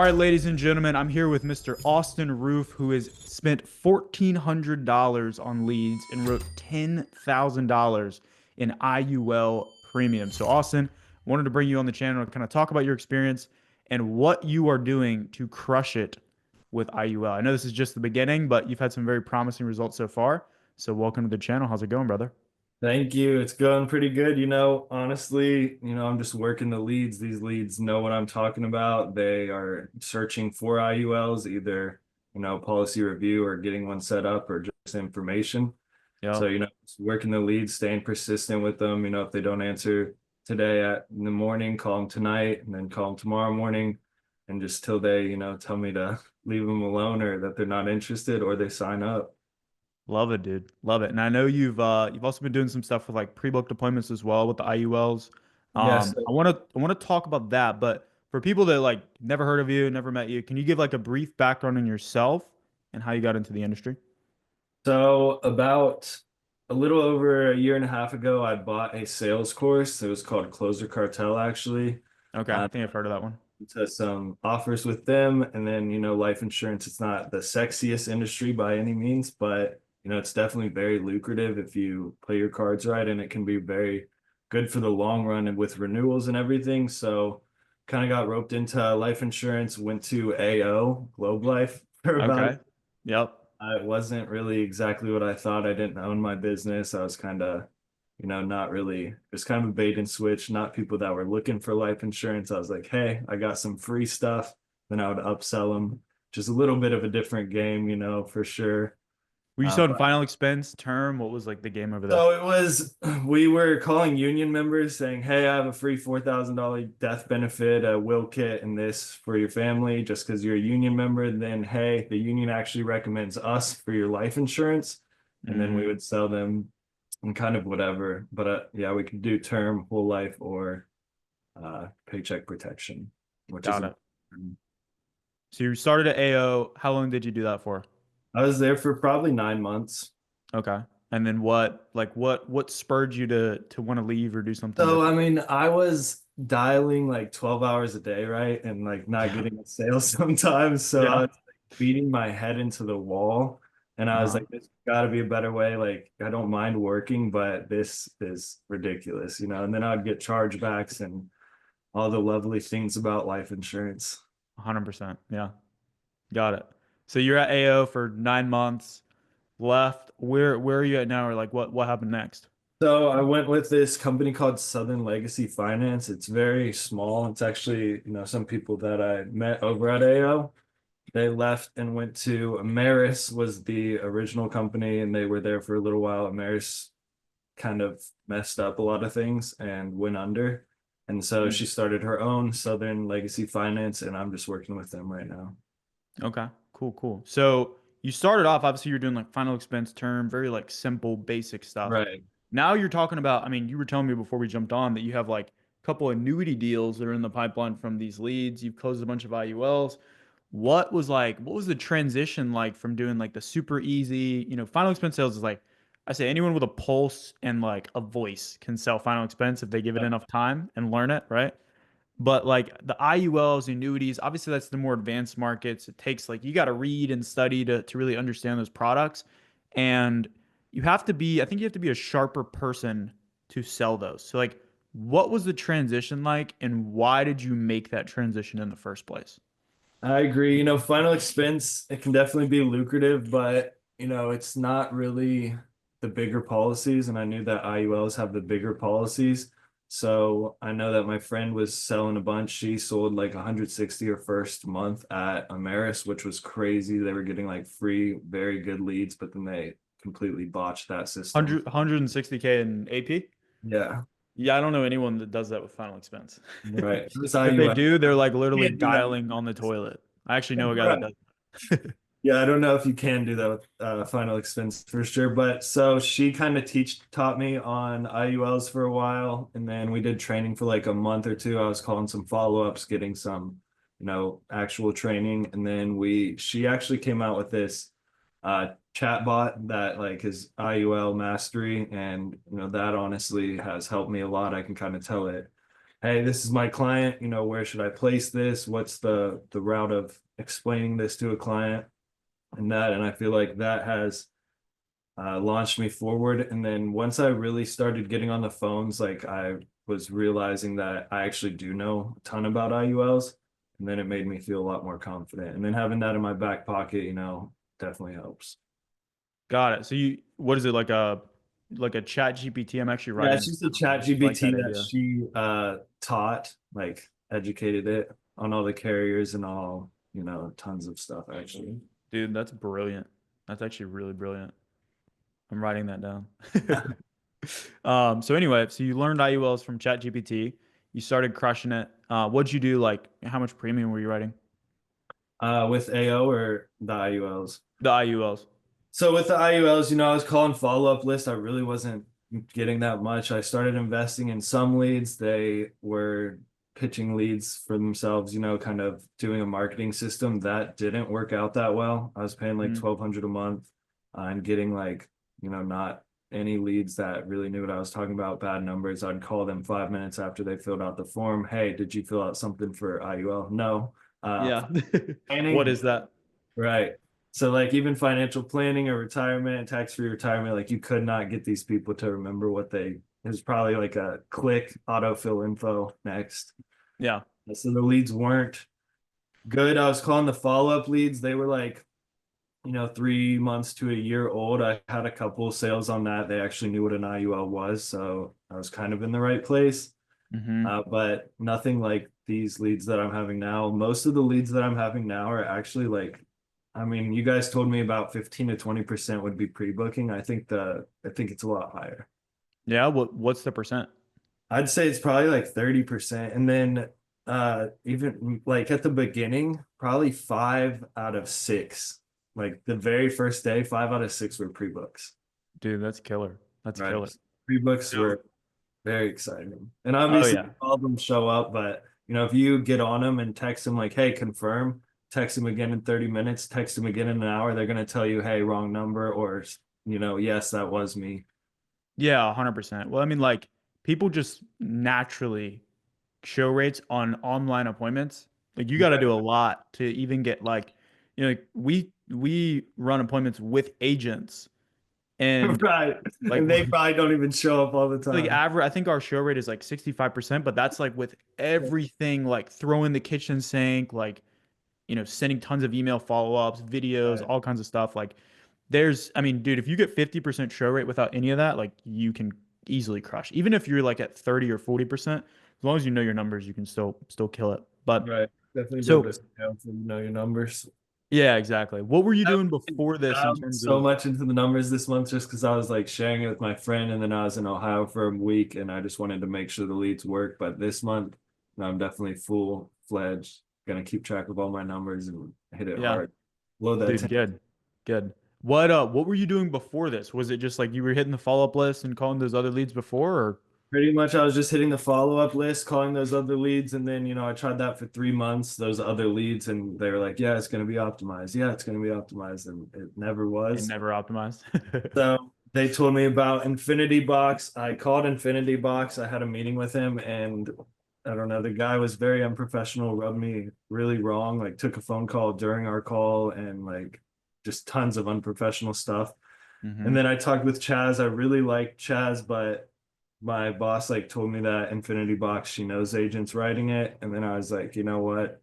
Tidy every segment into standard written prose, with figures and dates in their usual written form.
All right, ladies and gentlemen, I'm here with Mr. Austin Roof, who has spent $1,400 on leads and wrote $10,000 in IUL premium. So, Austin, wanted to bring you on the channel to kind of talk about your experience and what you are doing to crush it with IUL. I know this is just the beginning, but you've had some very promising results so far. So, welcome to the channel. How's it going, brother? Thank you. It's going pretty good. Honestly, I'm just working the leads. These leads know what I'm talking about. They are searching for IULs, either, policy review or getting one set up or just information. So, Yep. just working the leads, staying persistent with them. If they don't answer today in the morning, call them tonight and then call them tomorrow morning. And just till they, tell me to leave them alone or that they're not interested or they sign up. Love it, dude. Love it. And I know you've also been doing some stuff with like pre-booked appointments as well with the IULs. Yes. I want to talk about that, but for people that like never heard of you, never met you, can you give like a brief background on yourself and how you got into the industry? So about a little over a year and a half ago, I bought a sales course. It was called Closer Cartel, actually. Okay, I Uh, think I've heard of that one. to some offers with them, and then life insurance. It's not the sexiest industry by any means, but it's definitely very lucrative if you play your cards right, and it can be very good for the long run and with renewals and everything. So, kind of got roped into life insurance. Went to AO Globe Life for about. Okay. Yep. It wasn't really exactly what I thought. I didn't own my business. I was kind of, not really, it was kind of a bait and switch, not people that were looking for life insurance. I was like, hey, I got some free stuff. Then I would upsell them. Just a little bit of a different game, for sure. Were you selling But final expense term? What was like the game over there? so it was, we were calling union members saying, hey, I have a free $4,000 death benefit, a will kit, and this for your family just because you're a union member. And then, hey, the union actually recommends us for your life insurance. And then we Mm, would sell them and kind of whatever. But yeah, we could do term, whole life, or paycheck protection, which is got it. So you started at AO. How long did you do that for? I was there for probably 9 months. Okay. And then what spurred you to want to leave or do something So, I different? mean, I was dialing like 12 hours a day, right? And like not getting a sale sometimes. So I Yeah. was like beating my head into the wall. And I was Uh-huh. like, there's got to be a better way. Like, I don't mind working, but this is ridiculous, And then I'd get chargebacks and all the lovely things about life insurance. 100%. Yeah. Got it. So you're at AO for 9 months left. Where are you at now? Or like what happened next? So I went with this company called Southern Legacy Finance. It's very small. It's actually, some people that I met over at AO. They left and went to Ameris was the original company, and they were there for a little while. Ameris kind of messed up a lot of things and went under. And so Mm. she started her own Southern Legacy Finance, and I'm just working with them right now. Okay. Cool, cool. So you started off, obviously you're doing like final expense term, very like simple, basic stuff. Right. Now you're talking about, I mean, you were telling me before we jumped on that you have like a couple annuity deals that are in the pipeline from these leads. You've closed a bunch of IULs. What was the transition like from doing like the super easy, final expense sales is like, I say anyone with a pulse and like a voice can sell final expense if they give it Yep. enough time and learn it, right? But like the IULs, annuities, obviously that's the more advanced markets. It takes like you got to read and study to really understand those products. And you have to be, I think you have to be a sharper person to sell those. So like what was the transition like and why did you make that transition in the first place? I agree. Final expense, it can definitely be lucrative, but it's not really the bigger policies. And I knew that IULs have the bigger policies. So I know that my friend was selling a bunch. She sold like 160 her first month at Ameris, which was crazy. They were getting like free, very good leads, but then they completely botched that system. 160K in AP? Yeah, Yeah, I don't know anyone that does that with final expense. right. This If they IUL do, they're like literally can't do that. dialing on the toilet. I actually know a guy that Right. does. Yeah, I don't know if you can do that with final expense for sure. But so she kind of taught me on IULs for a while, and then we did training for like a month or two. I was calling some follow-ups, getting some, actual training, and then she actually came out with this chat bot that like is IUL mastery, and that honestly has helped me a lot. I can kind of tell it hey, this is my client, where should I place this? What's the route of explaining this to a client and that? And I feel like that has launched me forward. And then once I really started getting on the phones, like I was realizing that I actually do know a ton about IULs. And then it made me feel a lot more confident. And then having that in my back pocket, definitely helps. Got it. So what is it like a chat GPT? I'm actually Yeah, writing it's this just a down. I chat like that GBT that idea. she taught, like educated it on all the carriers and all, tons of stuff actually. Dude, that's brilliant. That's actually really brilliant. I'm writing that down. So anyway, so you learned IULs from ChatGPT. You started crushing it. What'd you do? Like, how much premium were you writing? With AO or the IULs. The IULs. So with the IULs, I was calling follow-up lists. I really wasn't getting that much. I started investing in some leads. They were pitching leads for themselves, kind of doing a marketing system that didn't work out that well. I was paying like Mm. 1,200 a month and getting like, not any leads that really knew what I was talking about, bad numbers. I'd call them 5 minutes after they filled out the form. Hey, did you fill out something for IUL? No. Yeah. What Planning. is that? Right. So like even financial planning or retirement, tax-free retirement, like you could not get these people to remember what they it was probably like a click autofill info next. Yeah. So the leads weren't good. I was calling the follow-up leads. They were like, 3 months to a year old. I had a couple sales on that. They actually knew what an IUL was, so I was kind of in the right place. Hmm. But nothing like these leads that I'm having now. Most of the leads that I'm having now are actually like, I mean, you guys told me about 15 to 20% would be pre-booking. I think it's a lot higher. Yeah. What's the percent? I'd say it's probably like 30%. And then even like at the beginning, probably 5 out of 6. Like the very first day, 5 out of 6 were pre-books. Dude, that's killer. That's Right. killer. Pre-books So, were very exciting. And oh obviously yeah. all of them show up, but if you get on them and text them like, hey, confirm, text them again in 30 minutes, text them again in an hour, they're gonna tell you, hey, wrong number, or yes, that was me. Yeah, 100%. Well, I mean, like people just naturally show rates on online appointments. Like you got to Right. do a lot to even get like, like we run appointments with agents and Right. like And they probably don't even show up all the like time. average, I think our show rate is like 65%, but that's like with everything like throwing the kitchen sink, like, sending tons of email follow-ups, videos, Right. all kinds of stuff. Like I mean, dude, if you get 50% show rate without any of that, like you can easily crush. Even if you're like at 30 or 40%, as long as you know your numbers, you can still kill it. But Right. Definitely be able so to count and know your numbers. yeah, exactly. What were you doing before this in terms So of much into the numbers this month just because I was like sharing it with my friend, and then I was in Ohio for a week and I just wanted to make sure the leads work. But this month, no, I'm definitely full fledged, gonna keep track of all my numbers and hit it yeah, hard. Load that dude, 10. good. Good. What were you doing before this? Was it just like you were hitting the follow-up list and calling those other leads before or Pretty much I was just hitting the follow-up list, calling those other leads, and then I tried that for 3 months, those other leads, and they were like, yeah, it's gonna be optimized. Yeah, it's gonna be optimized, and it never it was. never optimized? So they told me about Infinity Box. I called Infinity Box. I had a meeting with him, and I don't know, the guy was very unprofessional, rubbed me really wrong, like took a phone call during our call and like just tons of unprofessional stuff. And Hmm. then I talked with Chaz. I really liked Chaz, but my boss like told me that Infinity Box, she knows agents writing it. And then I was like, you know what?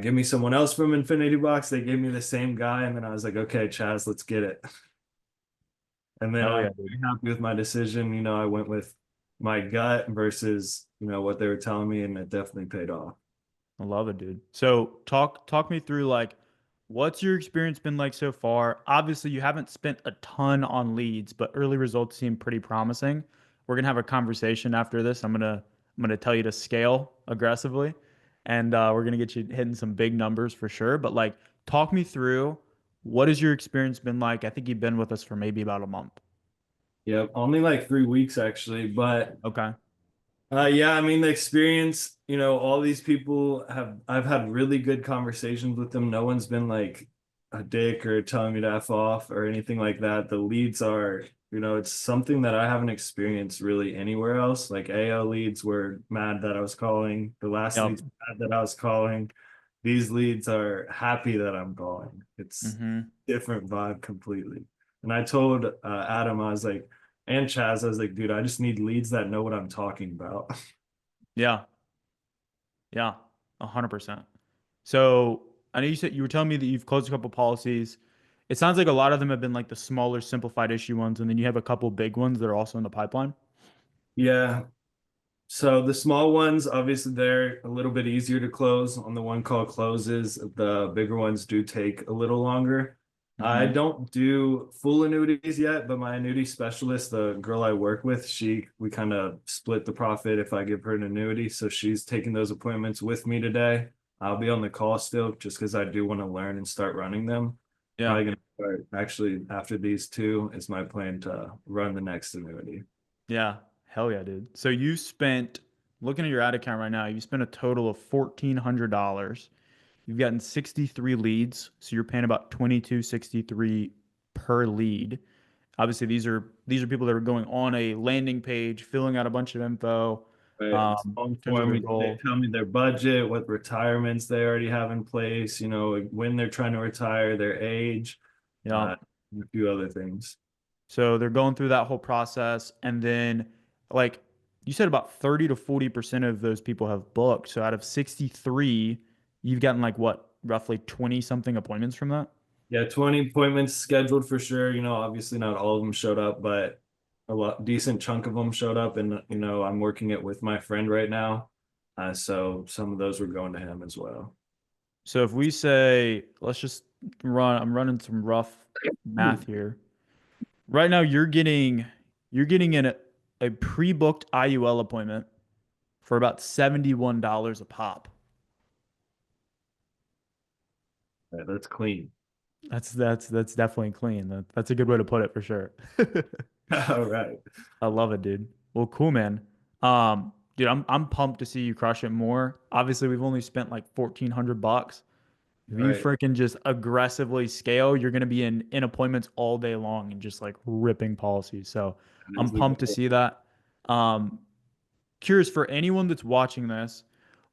Give me someone else from Infinity Box. They gave me the same guy, and then I was like, okay, Chaz, let's get it. And then Hell I'm yeah, dude. very happy with my decision. I went with my gut versus, what they were telling me, and it definitely paid off. I love it, dude. So talk me through like what's your experience been like so far? Obviously, you haven't spent a ton on leads, but early results seem pretty promising. We're gonna have a conversation after this. I'm gonna tell you to scale aggressively, and we're gonna get you hitting some big numbers for sure. But like, talk me through what has your experience been like? I think you've been with us for maybe about a month. Yep, only like 3 weeks actually, but Okay. yeah, I mean the experience, all these people I've had really good conversations with them. No one's been like a dick or telling me to F off or anything like that. The leads are it's something that I haven't experienced really anywhere else. Like AO leads were mad that I was calling. The last Yep. leads mad that I was calling. These leads are happy that I'm calling. It's Hmm. different vibe completely. And I told Adam, I was like, and Chaz, I was like, dude, I just need leads that know what I'm talking about. Yeah. Yeah. 100%. So I know you said you were telling me that you've closed a couple policies. It sounds like a lot of them have been like the smaller, simplified issue ones, and then you have a couple big ones that are also in the pipeline. Yeah, so the small ones, obviously, they're a little bit easier to close. On the one call closes, the bigger ones do take a little longer. I Hmm. don't do full annuities yet, but my annuity specialist, the girl I work with, we kind of split the profit if I give her an annuity. So she's taking those appointments with me today. I'll be on the call still just because I do want to learn and start running them. Yeah. Probably gonna start actually after these two is my plan to run the next annuity. Yeah. Hell yeah, dude. So you spent, looking at your ad account right now, you spent a total of $1,400. You've gotten 63 leads, so you're paying about 22.63 per lead. Obviously, these are people that are going on a landing page, filling out a bunch of info, Right. It's long in terms of a form. They goal. tell me their budget, what retirements they already have in place, when they're trying to retire, their age, Yeah. uh, and a few other things. So they're going through that whole process, and then like you said, about 30 to 40% of those people have booked. So out of 63, you've gotten like what, roughly 20 something appointments from that? Yeah, 20 appointments scheduled for sure. Obviously not all of them showed up, but decent chunk of them showed up. And, I'm working it with my friend right now. So some of those were going to him as well. So if we say, let's just I'm running some rough math here. Right now, you're getting in a pre-booked IUL appointment for about $71 a pop. Yeah, that's clean. That's definitely clean. That's a good way to put it for sure. All right. I love it, dude. Well, cool, man. Dude, I'm pumped to see you crush it more. Obviously, we've only spent like $1,400. If you Right. freaking just aggressively scale, you're gonna be in appointments all day long and just like ripping policies. So That I'm is the pumped to goal. see that. Um, Curious for anyone that's watching this,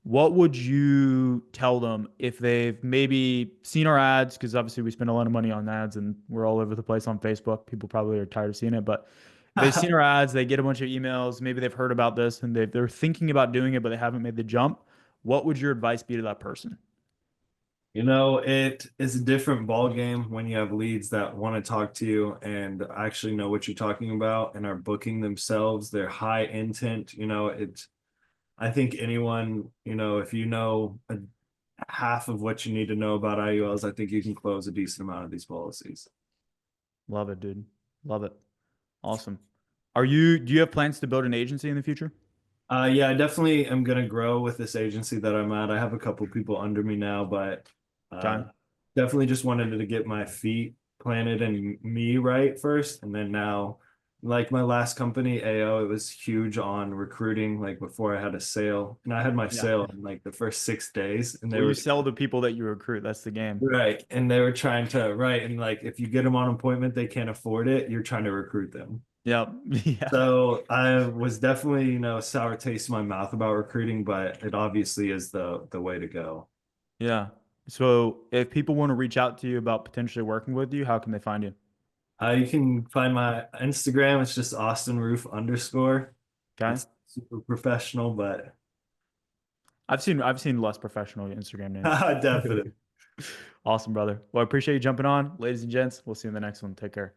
what would you tell them if they've maybe seen our ads? Because obviously we spend a lot of money on ads and we're all over the place on Facebook. People probably are tired of seeing it, but if they've seen our ads, they get a bunch of emails, maybe they've heard about this and they're thinking about doing it, but they haven't made the jump. What would your advice be to that person? It is a different ball game when you have leads that want to talk to you and actually know what you're talking about and are booking themselves. They're high intent. I think anyone, if you know half of what you need to know about IULs, I think you can close a decent amount of these policies. Love it, dude. Love it. Awesome. Do you have plans to build an agency in the future? Yeah, I definitely am gonna grow with this agency that I'm at. I have a couple people under me now, but uh, Okay. definitely just wanted to get my feet planted and me right first, and then now, like my last company, AO, it was huge on recruiting. Like before I had a sale, and I had my Yeah. sale in like the first 6 days, and they Well, you were sell the people that you recruit. That's the game. right, and they were trying to right, and like if you get them on appointment, they can't afford it. You're trying to recruit them. Yep. Yeah. So I was definitely, sour taste in my mouth about recruiting, but it obviously is the way to go. Yeah. So if people want to reach out to you about potentially working with you, how can they find you? You can find my Instagram. It's just Austin Roof underscore. Okay. It's super professional, but I've seen less professional Instagram names. definitely. Awesome, brother. Well, I appreciate you jumping on. Ladies and gents, we'll see you in the next one. Take care.